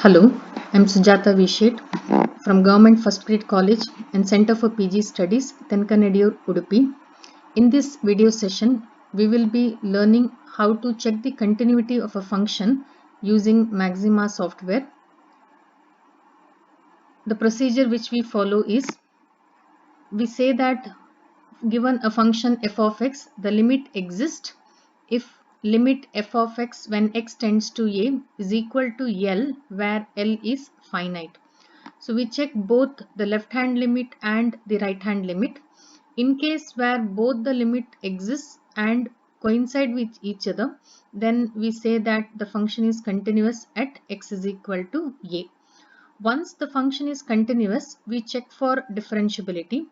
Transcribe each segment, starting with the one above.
Hello, I'm Sujata Vishet from Government First Grade College and Center for PG Studies, Tenkanediur, Udupi. In this video session, we will be learning how to check the continuity of a function using Maxima software. The procedure which we follow is, we say that given a function f of x, the limit exists if limit f of x when x tends to a is equal to L, where L is finite. So we check both the left hand limit and the right hand limit. In case where both the limit exists and coincide with each other, then we say that the function is continuous at x is equal to a. Once the function is continuous, we check for differentiability.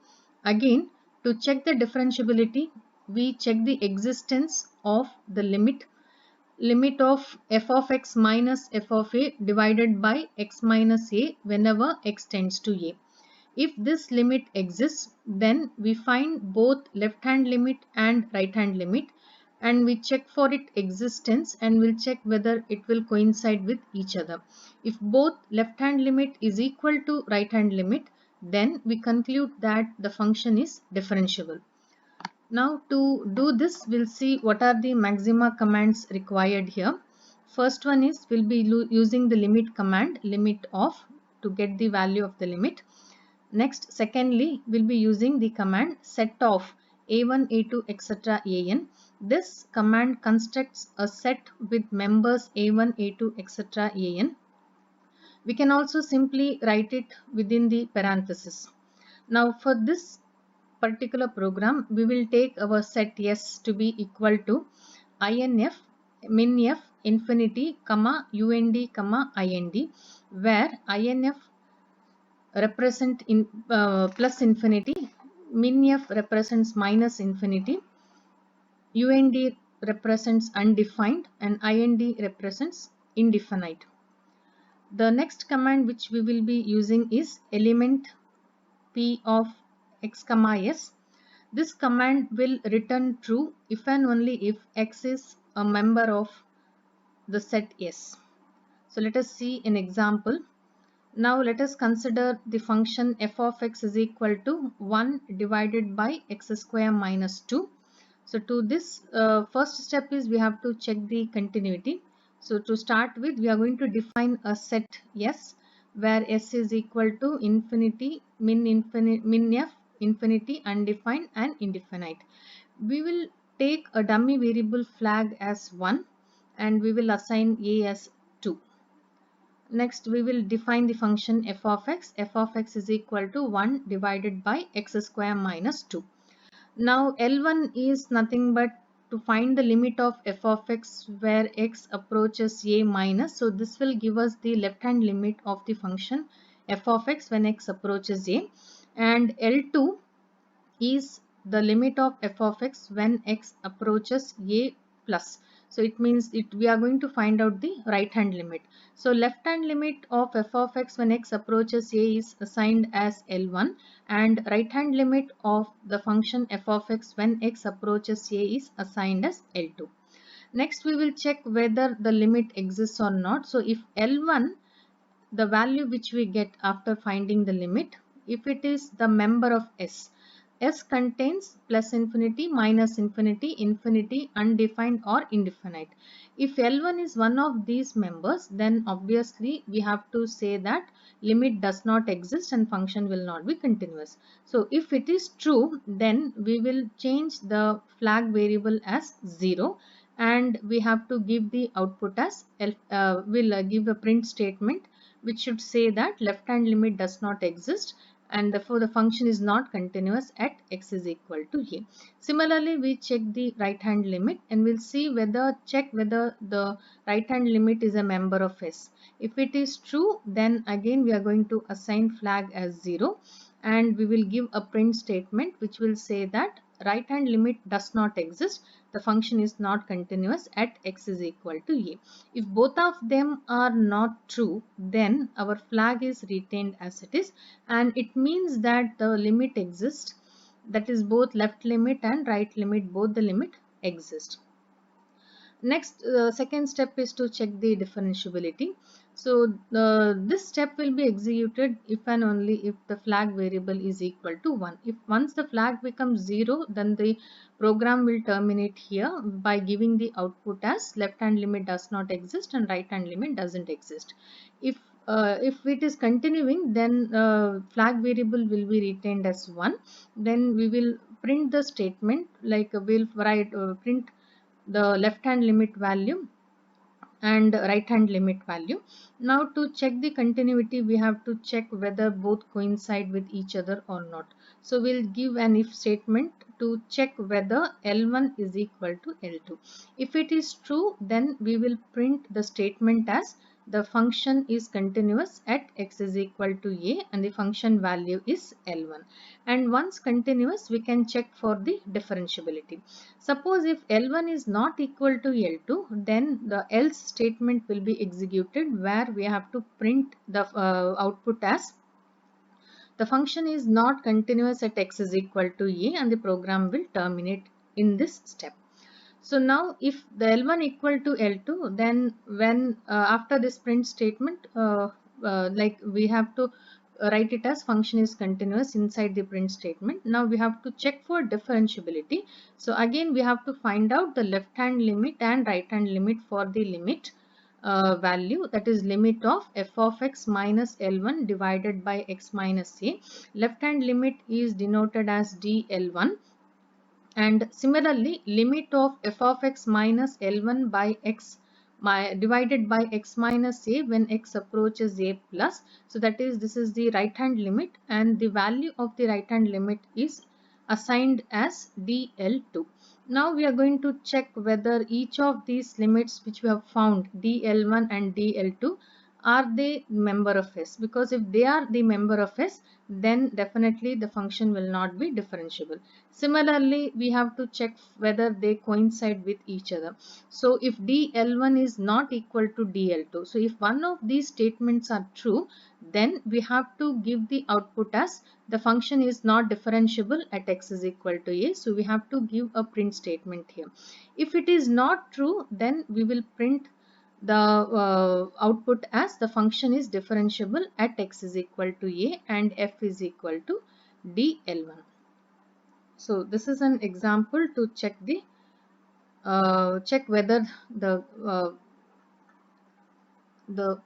Again, to check the differentiability, we check the existence of the limit of f of x minus f of a divided by x minus a whenever x tends to a. If this limit exists, then we find both left hand limit and right hand limit, and we check for its existence and we'll check whether it will coincide with each other. If both left hand limit is equal to right hand limit, then we conclude that the function is differentiable. Now to do this, we'll see what are the maxima commands required here. First one is, we'll be using the limit command, limit of, to get the value of the limit. Next, secondly, we'll be using the command set of a1, a2, etc. an. This command constructs a set with members a1, a2, etc. an. We can also simply write it within the parenthesis. Now for this particular program, we will take our set S to be equal to inf min f infinity comma und comma ind, where inf represent in plus infinity, min f represents minus infinity, und represents undefined, and ind represents indefinite. The next command which we will be using is element p of x comma s. This command will return true if and only if x is a member of the set S. So let us see an example. Now let us consider the function f of x is equal to 1 divided by x square minus 2. So to this, first step is we have to check the continuity. So to start with, we are going to define a set S, where S is equal to infinity, min f, infinity, undefined and indefinite. We will take a dummy variable flag as 1 and we will assign a as 2. Next, we will define the function f of x. F of x is equal to 1 divided by x square minus 2. Now L1 is nothing but to find the limit of f of x where x approaches a minus. So this will give us the left hand limit of the function f of x when x approaches a, and L2 is the limit of f of x when x approaches a plus. So it means we are going to find out the right hand limit. So left hand limit of f of x when x approaches a is assigned as L1, and right hand limit of the function f of x when x approaches a is assigned as L2. Next, we will check whether the limit exists or not. So if L1, the value which we get after finding the limit, if it is the member of S, S contains plus infinity, minus infinity, infinity, undefined or indefinite. If L1 is one of these members, then obviously we have to say that limit does not exist and function will not be continuous. So if it is true, then we will change the flag variable as 0 and we have to give the output as we'll give a print statement which should say that left hand limit does not exist and therefore the function is not continuous at x is equal to a. Similarly, we check the right hand limit and we'll see check whether the right hand limit is a member of S. If it is true, then again we are going to assign flag as 0 and we will give a print statement which will say that right hand limit does not exist, the function is not continuous at x is equal to a. If both of them are not true, then our flag is retained as it is and it means that the limit exists, that is both left limit and right limit, both the limit exist. Next, second step is to check the differentiability. So this step will be executed if and only if the flag variable is equal to 1. If once the flag becomes 0, then the program will terminate here by giving the output as left hand limit does not exist and right hand limit doesn't exist. If it is continuing, then flag variable will be retained as 1. Then we will print the statement, like we'll write print the left hand limit value and right hand limit value. Now to check the continuity, we have to check whether both coincide with each other or not. So we'll give an if statement to check whether L1 is equal to L2. If it is true, then we will print the statement as the function is continuous at x is equal to a and the function value is L1. And once continuous, we can check for the differentiability. Suppose if L1 is not equal to L2, then the else statement will be executed, where we have to print the output as the function is not continuous at x is equal to a, and the program will terminate in this step. So now if the L1 equal to L2, then when after this print statement, like we have to write it as function is continuous inside the print statement. Now we have to check for differentiability. So again we have to find out the left hand limit and right hand limit for the limit value, that is limit of f of x minus L1 divided by x minus a. Left hand limit is denoted as dL1. And similarly, limit of f of x minus L1 by x divided by x minus a when x approaches a plus. So that is, this is the right hand limit, and the value of the right hand limit is assigned as dL2. Now we are going to check whether each of these limits which we have found, dL1 and dL2, are they member of S, because if they are the member of S, then definitely the function will not be differentiable. Similarly, we have to check whether they coincide with each other. So if dL1 is not equal to dL2, so if one of these statements are true, then we have to give the output as the function is not differentiable at x is equal to a. So we have to give a print statement here. If it is not true, then we will print the output as the function is differentiable at x is equal to a and f is equal to dL1. So this is an example to check the check whether the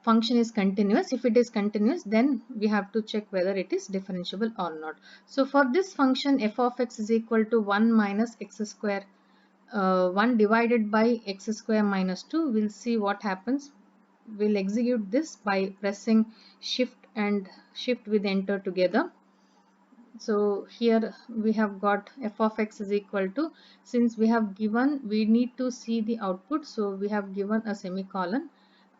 function is continuous. If it is continuous, then we have to check whether it is differentiable or not. So for this function, f of x is equal to 1 minus x square 1 divided by x square minus 2. We'll see what happens. We'll execute this by pressing shift and shift with enter together. So here we have got f of x is equal to, since we have given, we need to see the output, so we have given a semicolon.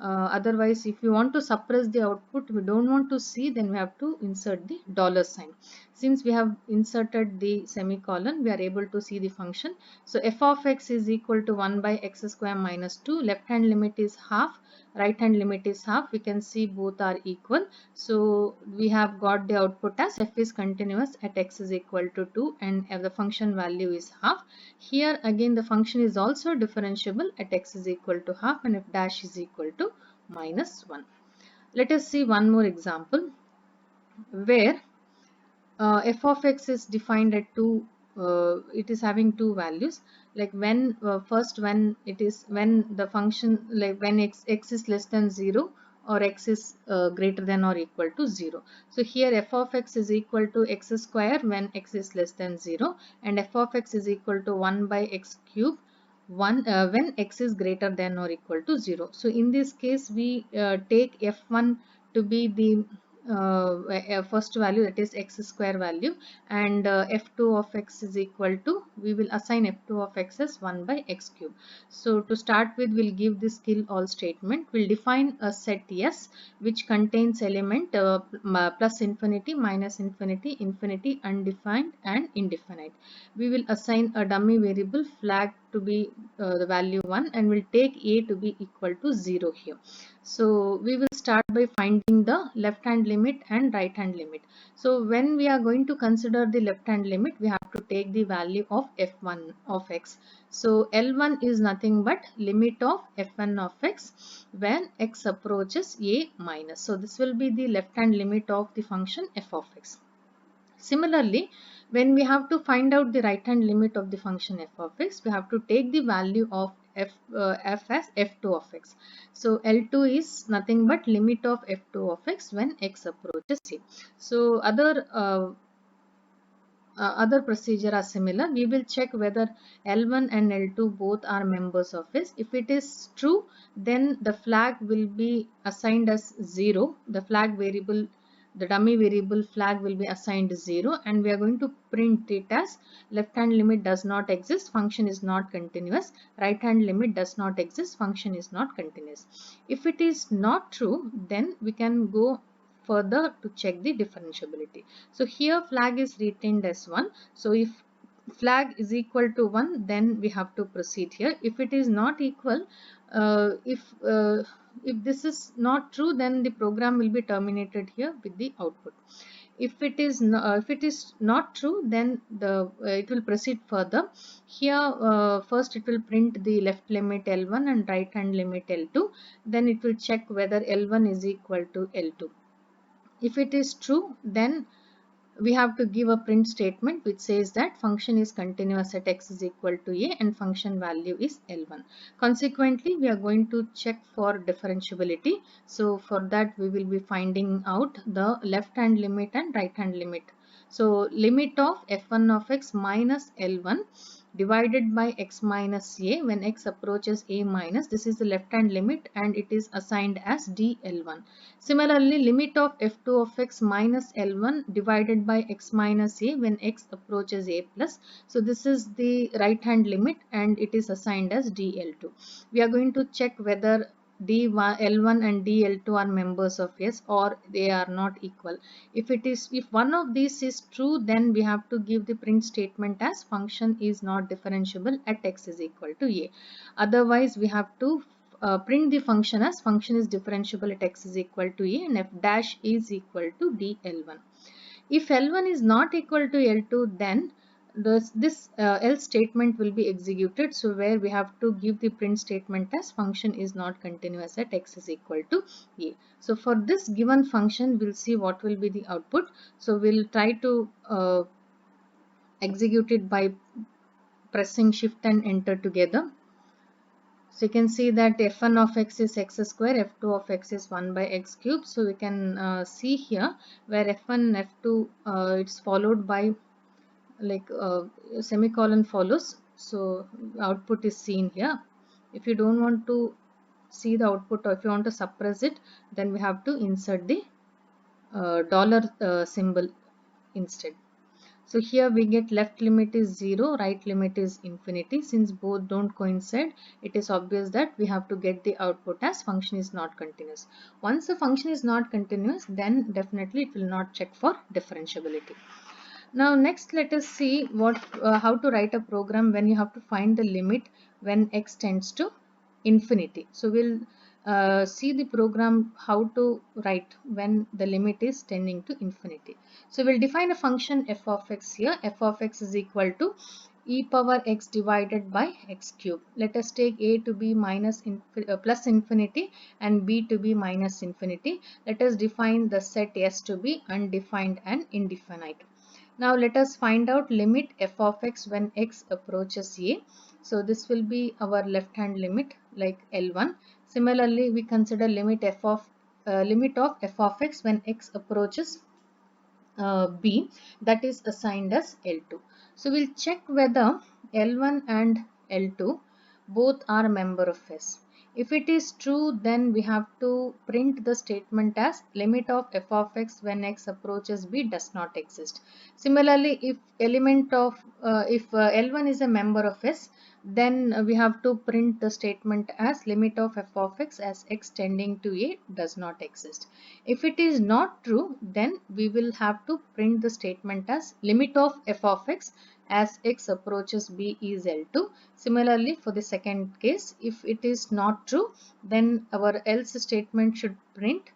Otherwise, if you want to suppress the output, we don't want to see, then we have to insert the dollar sign. Since we have inserted the semicolon, we are able to see the function. So f of x is equal to 1 by x square minus 2. Left hand limit is half, right hand limit is half. We can see both are equal. So we have got the output as f is continuous at x is equal to 2 and the function value is half. Here again the function is also differentiable at x is equal to half and f dash is equal to minus 1. Let us see one more example where f of x is defined at it is having two values, like when first when it is, when the function, like when x is less than 0 or x is greater than or equal to 0. So here f of x is equal to x square when x is less than 0 and f of x is equal to 1 by x cube when x is greater than or equal to 0. So in this case we take f1 to be the first value, that is x square value, and f2 of x is equal to, we will assign f2 of x as 1 by x cube. So to start with, we'll give this kill all statement. We'll define a set S which contains element plus infinity, minus infinity, infinity, undefined and indefinite. We will assign a dummy variable flag to be the value 1 and we'll take a to be equal to 0 here. So we will start by finding the left hand limit and right hand limit. So when we are going to consider the left hand limit, we have to take the value of f1 of x. So L1 is nothing but limit of f1 of x when x approaches a minus. So this will be the left hand limit of the function f of x. Similarly, when we have to find out the right hand limit of the function f of x, we have to take the value of f as f2 of x. So L2 is nothing but limit of f2 of x when x approaches c. So other procedure are similar. We will check whether L1 and L2 both are members of S. If it is true, then the flag will be assigned as 0. The flag variable, the dummy variable flag will be assigned 0, and we are going to print it as left hand limit does not exist, function is not continuous. Right hand limit does not exist, function is not continuous. If it is not true, then we can go further to check the differentiability. So here flag is retained as 1. So if flag is equal to 1, then we have to proceed here. If it is not equal, if this is not true, then the program will be terminated here with the output. If it is not true, then it will proceed further. Here first it will print the left limit L1 and right hand limit L2. Then it will check whether L1 is equal to L2. If it is true, then we have to give a print statement which says that function is continuous at x is equal to a and function value is L1. Consequently, we are going to check for differentiability. So for that, we will be finding out the left hand limit and right hand limit. So limit of f1 of x minus L1 divided by x minus a when x approaches a minus. This is the left hand limit and it is assigned as dl1. Similarly, limit of f2 of x minus L1 divided by x minus a when x approaches a plus. So this is the right hand limit and it is assigned as dl2. We are going to check whether dl1 and dl2 are members of S or they are not equal. If one of these is true, then we have to give the print statement as function is not differentiable at x is equal to a. Otherwise, we have to print the function as function is differentiable at x is equal to a and f dash is equal to dl1. If L1 is not equal to L2, then this else statement will be executed. So where we have to give the print statement as function is not continuous at x is equal to a. So for this given function, we'll see what will be the output. So we'll try to execute it by pressing shift and enter together. So you can see that f1 of x is x square, f2 of x is 1 by x cube. So we can see here where f1 and f2 it's followed by like semicolon follows. So output is seen here. If you don't want to see the output or if you want to suppress it, then we have to insert the dollar symbol instead. So here we get left limit is 0, right limit is infinity. Since both don't coincide, it is obvious that we have to get the output as function is not continuous. Once the function is not continuous, then definitely it will not check for differentiability. Now next let us see how to write a program when you have to find the limit when x tends to infinity. So we'll see the program how to write when the limit is tending to infinity. So we'll define a function f of x here. F of x is equal to e power x divided by x cube. Let us take a to be plus infinity and b to be minus infinity. Let us define the set s to be undefined and indefinite. Now let us find out limit f of x when x approaches a. So this will be our left hand limit like L1. Similarly, we consider limit of f of x when x approaches b, that is assigned as L2. So we'll check whether L1 and L2 both are member of S. If it is true, then we have to print the statement as limit of f of x when x approaches b does not exist. Similarly, if L1 is a member of S, then we have to print the statement as limit of f of x as x tending to a does not exist. If it is not true, then we will have to print the statement as limit of f of x as x approaches b is L2. Similarly, for the second case, if it is not true, then our else statement should print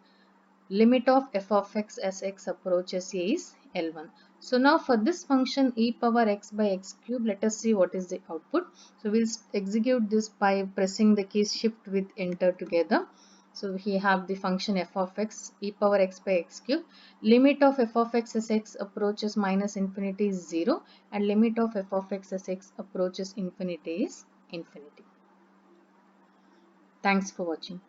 limit of f of x as x approaches a is L1. So now for this function e power x by x cube, let us see what is the output. So we'll execute this by pressing the keys shift with enter together. So we have the function f of x e power x by x cube. Limit of f of x as x approaches minus infinity is 0 and limit of f of x as x approaches infinity is infinity. Thanks for watching.